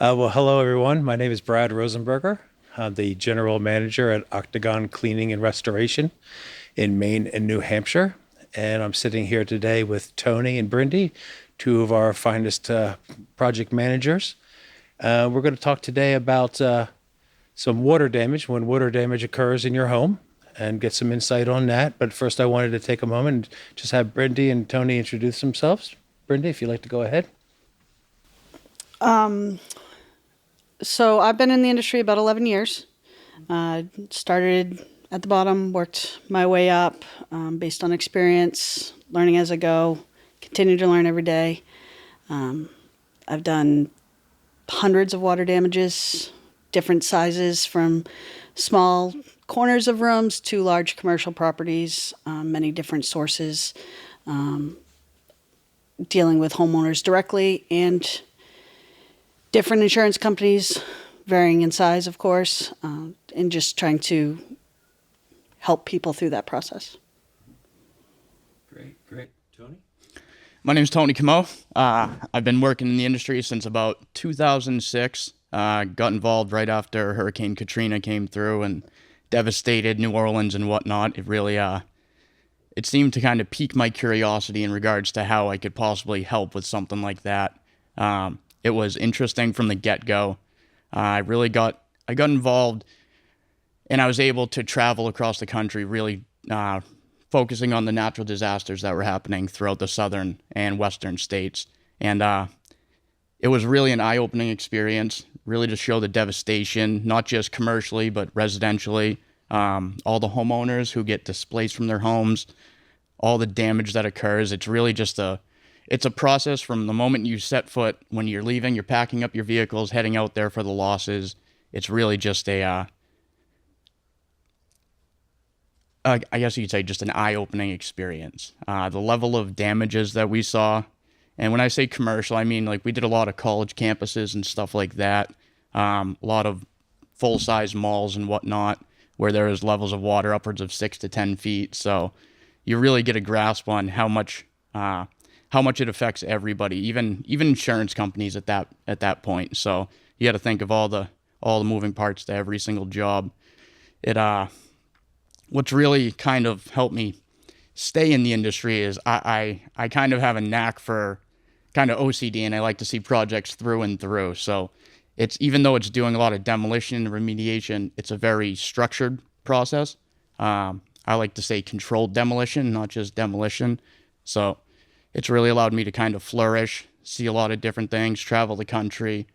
Well, hello everyone. My name is Brad Rosenberger. I'm the general manager at Octagon Cleaning and Restoration in Maine and New Hampshire. And I'm sitting here today with Tony and Brindi, two of our finest project managers. We're going to talk today about some water damage, when water damage occurs in your home, and get some insight on that. But first, I wanted to take a moment and just have Brindi and Tony introduce themselves. Brindi, if you'd like to go ahead. So I've been in the industry about 11 years. Started at the bottom, worked my way up based on experience, learning as I go, continue to learn every day. I've done hundreds of water damages, different sizes from small corners of rooms to large commercial properties, many different sources, dealing with homeowners directly and different insurance companies, varying in size, of course, and just trying to help people through that process. Great. Tony? My name is Tony Comeau. I've been working in the industry since about 2006. Got involved right after Hurricane Katrina came through and devastated New Orleans and whatnot. It really, it seemed to kind of pique my curiosity in regards to how I could possibly help with something like that. It was interesting from the get-go. I got involved, and I was able to travel across the country, really focusing on the natural disasters that were happening throughout the southern and western states. And it was really an eye-opening experience, really to show the devastation, not just commercially, but residentially. All the homeowners who get displaced from their homes, all the damage that occurs. It's really just it's a process from the moment you set foot, when you're leaving, you're packing up your vehicles, heading out there for the losses. It's really just I guess you could say just an eye-opening experience. The level of damages that we saw, and when I say commercial, I mean like we did a lot of college campuses and stuff like that, a lot of full-size malls and whatnot, where there was levels of water upwards of 6 to 10 feet. So you really get a grasp on how much it affects everybody, even insurance companies at that point. So you got to think of all the moving parts to every single job. What's really kind of helped me stay in the industry is I kind of have a knack for kind of OCD, and I like to see projects through and through. So it's, even though it's doing a lot of demolition and remediation, it's a very structured process. I like to say controlled demolition, not just demolition. So it's really allowed me to kind of flourish, see a lot of different things, travel the country,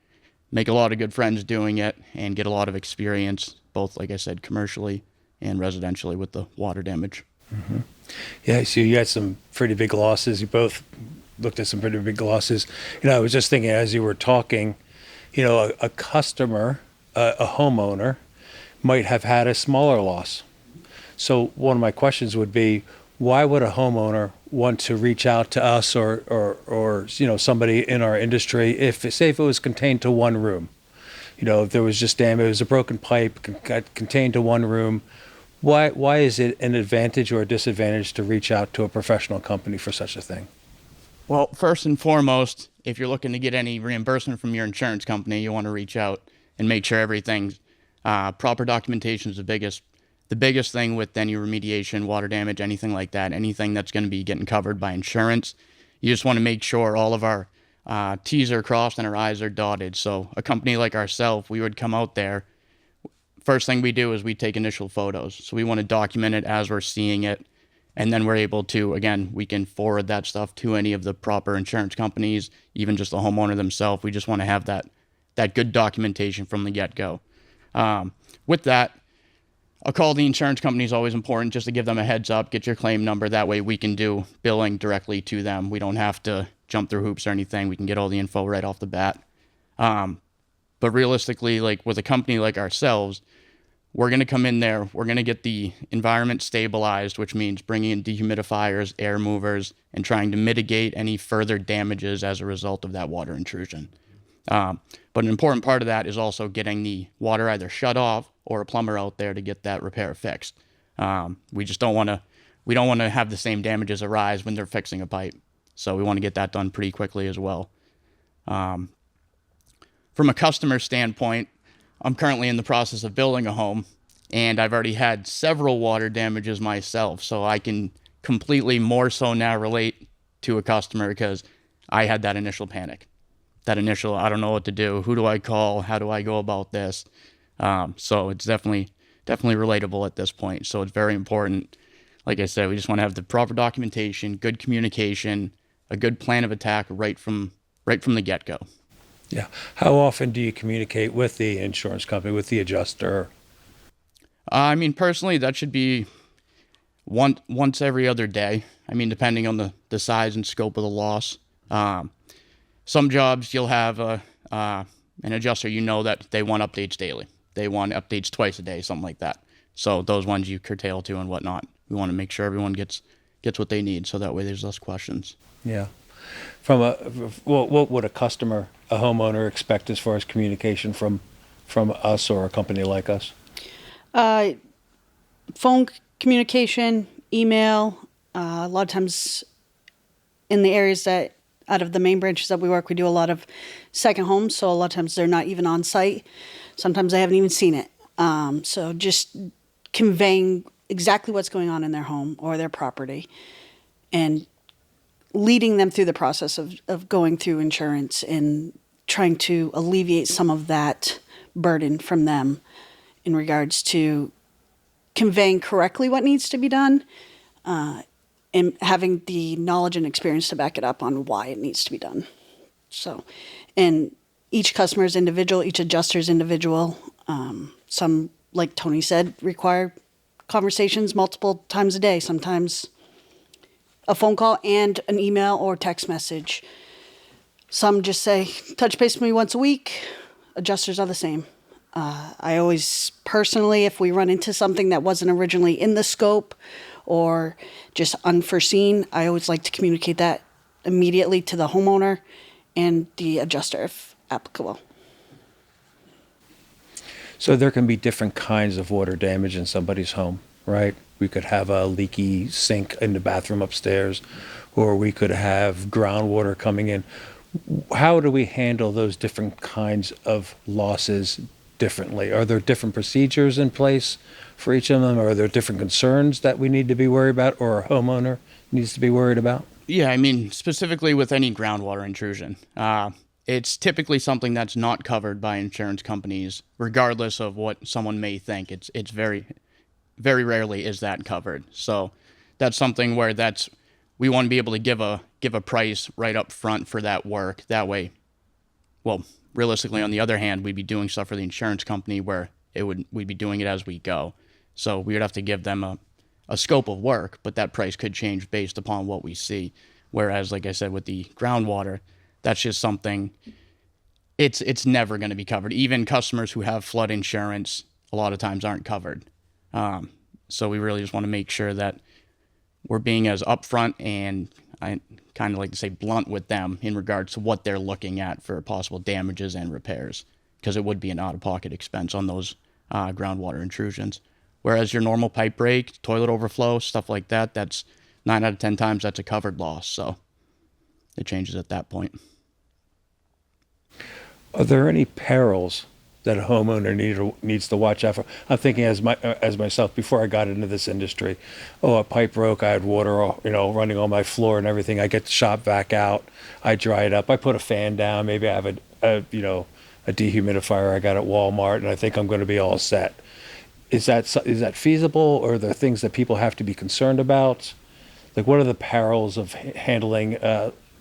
make a lot of good friends doing it, and get a lot of experience, both, like I said, commercially and residentially with the water damage. Mm-hmm. Yeah, so you had some pretty big losses. You both looked at some pretty big losses. I was just thinking as you were talking, a customer, a homeowner, might have had a smaller loss. So one of my questions would be, why would a homeowner want to reach out to us or somebody in our industry if it was contained to one room? If there was just damage, it was a broken pipe contained to one room. Why is it an advantage or a disadvantage to reach out to a professional company for such a thing? Well, first and foremost, if you're looking to get any reimbursement from your insurance company, you want to reach out and make sure everything's proper documentation is the biggest thing with any remediation, water damage, anything like that, anything that's going to be getting covered by insurance. You just want to make sure all of our T's are crossed and our I's are dotted. So a company like ourselves, we would come out there. First thing we do is we take initial photos. So we want to document it as we're seeing it. And then we're able to, again, we can forward that stuff to any of the proper insurance companies, even just the homeowner themselves. We just want to have that good documentation from the get-go. With that, a call to the insurance company is always important, just to give them a heads up, get your claim number. That way we can do billing directly to them. We don't have to jump through hoops or anything. We can get all the info right off the bat. But realistically, like with a company like ourselves, we're going to come in there, we're going to get the environment stabilized, which means bringing in dehumidifiers, air movers, and trying to mitigate any further damages as a result of that water intrusion. But an important part of that is also getting the water either shut off or a plumber out there to get that repair fixed. We just don't want to have the same damages arise when they're fixing a pipe. So we want to get that done pretty quickly as well. from a customer standpoint, I'm currently in the process of building a home, and I've already had several water damages myself, so I can completely more so now relate to a customer because I had that initial panic. That initial, I don't know what to do. Who do I call? How do I go about this? So it's definitely relatable at this point. So it's very important. Like I said, we just want to have the proper documentation, good communication, a good plan of attack right from the get-go. Yeah. How often do you communicate with the insurance company, with the adjuster? I mean, personally, that should be once every other day. I mean, depending on the size and scope of the loss. Some jobs you'll have an adjuster, that they want updates daily. They want updates twice a day, something like that. So those ones you curtail to and whatnot. We want to make sure everyone gets what they need, so that way there's less questions. Yeah. What would a customer, a homeowner, expect as far as communication from us or a company like us? Phone communication, email. A lot of times in the areas that out of the main branches that we work, we do a lot of second homes. So a lot of times they're not even on site. Sometimes they haven't even seen it. So just conveying exactly what's going on in their home or their property and leading them through the process of going through insurance and trying to alleviate some of that burden from them in regards to conveying correctly what needs to be done, and having the knowledge and experience to back it up on why it needs to be done. So, and each customer is individual, each adjuster is individual. Some, like Tony said, require conversations multiple times a day, sometimes a phone call and an email or text message. Some just say, touch base with me once a week. Adjusters are the same. I always personally, if we run into something that wasn't originally in the scope or just unforeseen, I always like to communicate that immediately to the homeowner and the adjuster if applicable. So there can be different kinds of water damage in somebody's home, right? We could have a leaky sink in the bathroom upstairs, or we could have groundwater coming in. How do we handle those different kinds of losses differently? Are there different procedures in place for each of them? Are there different concerns that we need to be worried about or a homeowner needs to be worried about? Yeah, I mean, specifically with any groundwater intrusion, it's typically something that's not covered by insurance companies, regardless of what someone may think. It's very, very rarely is that covered. So that's something where we want to be able to give a price right up front for that work. That way, well, realistically, on the other hand, we'd be doing stuff for the insurance company where we'd be doing it as we go. So we would have to give them a scope of work, but that price could change based upon what we see. Whereas, like I said, with the groundwater, that's just something, it's never going to be covered. Even customers who have flood insurance a lot of times aren't covered. So we really just want to make sure that we're being as upfront and I kind of like to say blunt with them in regards to what they're looking at for possible damages and repairs, because it would be an out-of-pocket expense on those groundwater intrusions. Whereas your normal pipe break, toilet overflow, stuff like that, that's 9 out of 10 times that's a covered loss. So it changes at that point. Are there any perils that a homeowner needs to watch out for? I'm thinking as myself before I got into this industry. Oh, a pipe broke. I had water, running on my floor and everything. I get the shop vac out. I dry it up. I put a fan down. Maybe I have a dehumidifier I got at Walmart, and I think I'm going to be all set. Is that feasible, or are there things that people have to be concerned about? Like, what are the perils of handling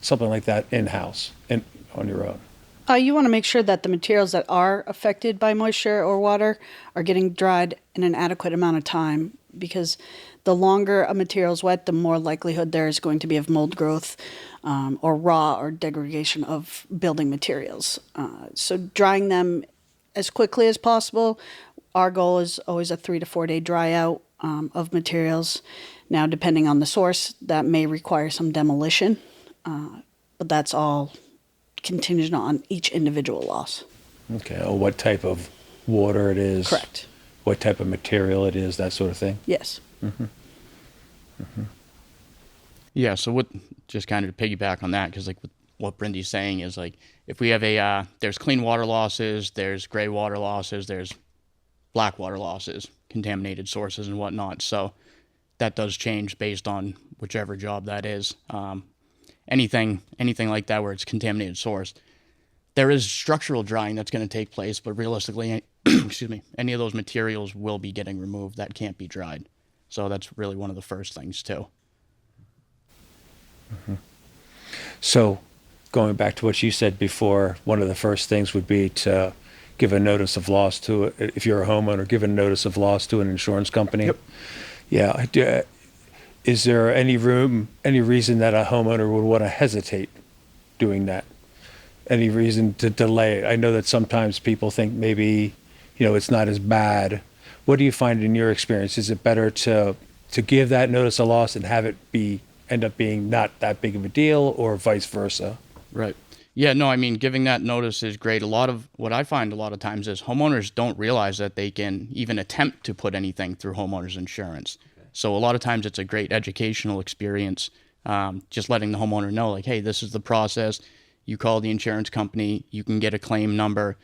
something like that in-house and on your own? You want to make sure that the materials that are affected by moisture or water are getting dried in an adequate amount of time, because the longer a material is wet, the more likelihood there is going to be of mold growth or raw or degradation of building materials. So drying them as quickly as possible. Our goal is always a 3 to 4 day dry out of materials. Now, depending on the source, that may require some demolition, but that's all contingent on each individual loss. Okay. Oh, what type of water it is? Correct. What type of material it is, that sort of thing? Yes. Mm-hmm. Mm-hmm. Yeah, so just kind of to piggyback on that, because like what Brindy's saying is like, if we have there's clean water losses, there's gray water losses, there's black water losses, contaminated sources and whatnot. So that does change based on whichever job that is. Anything like that where it's contaminated source, there is structural drying that's going to take place, but realistically, excuse me, any of those materials will be getting removed that can't be dried. So that's really one of the first things too. So going back to what you said before, one of the first things would be to give a notice of loss to, if you're a homeowner, give a notice of loss to an insurance company. Yep. Yeah. Is there any reason that a homeowner would want to hesitate doing that? Any reason to delay it? I know that sometimes people think maybe, it's not as bad. What do you find in your experience? Is it better to give that notice of loss and have it end up being not that big of a deal, or vice versa? Right. Yeah, no, I mean, giving that notice is great. A lot of what I find a lot of times is homeowners don't realize that they can even attempt to put anything through homeowners insurance. Okay. So a lot of times it's a great educational experience, just letting the homeowner know, like, hey, this is the process. You call the insurance company, you can get a claim number.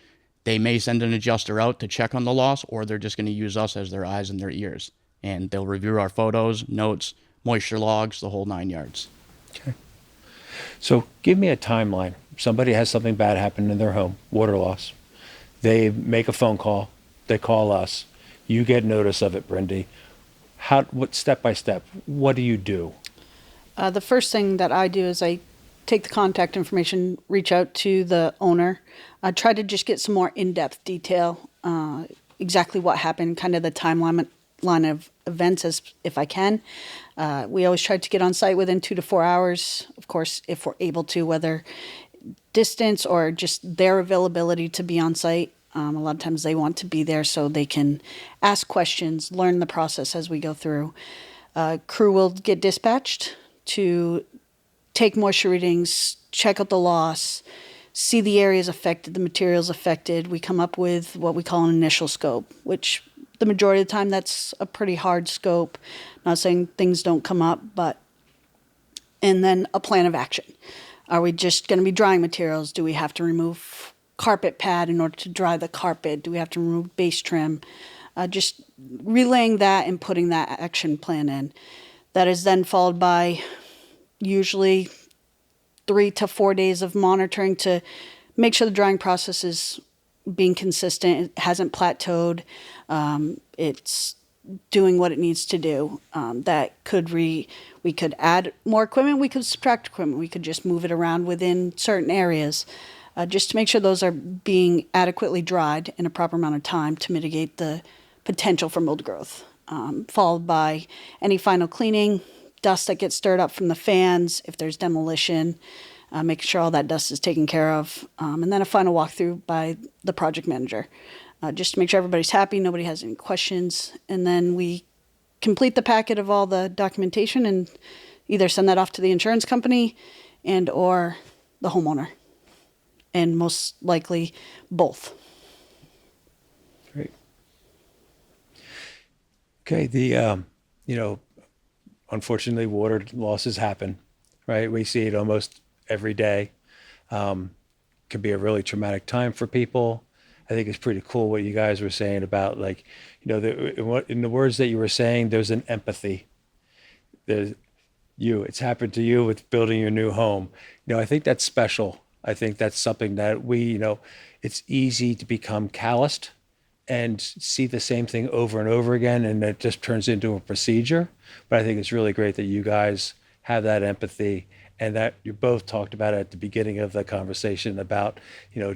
They may send an adjuster out to check on the loss, or they're just going to use us as their eyes and their ears. And they'll review our photos, notes, moisture logs, the whole 9 yards. Okay. So give me a timeline. Somebody has something bad happen in their home, water loss. They make a phone call. They call us. You get notice of it, Brindi. What step by step? What do you do? The first thing that I do is I take the contact information, reach out to the owner, try to just get some more in-depth detail, exactly what happened, kind of the timeline of events as if I can. We always try to get on site within 2 to 4 hours, of course, if we're able to, whether distance or just their availability to be on site. A lot of times they want to be there so they can ask questions, learn the process as we go through. Crew will get dispatched to take moisture readings, check out the loss, see the areas affected, the materials affected. We come up with what we call an initial scope, which the majority of the time that's a pretty hard scope. Not saying things don't come up, and then a plan of action. Are we just going to be drying materials? Do we have to remove carpet pad in order to dry the carpet? Do we have to remove base trim? Just relaying that and putting that action plan in. That is then followed by usually 3 to 4 days of monitoring to make sure the drying process is being consistent. It hasn't plateaued. It's doing what it needs to do. We could add more equipment, we could subtract equipment, we could just move it around within certain areas, just to make sure those are being adequately dried in a proper amount of time to mitigate the potential for mold growth. Followed by any final cleaning, dust that gets stirred up from the fans, if there's demolition, making sure all that dust is taken care of, and then a final walkthrough by the project manager, just to make sure everybody's happy, nobody has any questions, and then we complete the packet of all the documentation and either send that off to the insurance company and or the homeowner, and most likely both. Great. Okay, unfortunately, water losses happen, right? We see it almost every day. Could be a really traumatic time for people. I think it's pretty cool what you guys were saying about, like, in the words that you were saying, there's an empathy. It's happened to you with building your new home. I think that's special. I think that's something that it's easy to become calloused and see the same thing over and over again, and it just turns into a procedure. But I think it's really great that you guys have that empathy, and that you both talked about it at the beginning of the conversation about,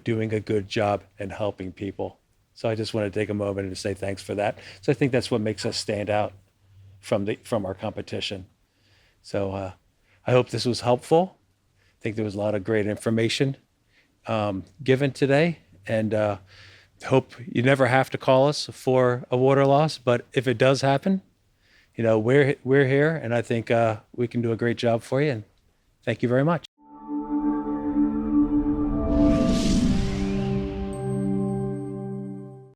doing a good job and helping people. So I just want to take a moment and say thanks for that. So I think that's what makes us stand out from our competition. So I hope this was helpful. I think there was a lot of great information given today, and hope you never have to call us for a water loss. But if it does happen, we're here, and I think we can do a great job for you. And thank you very much.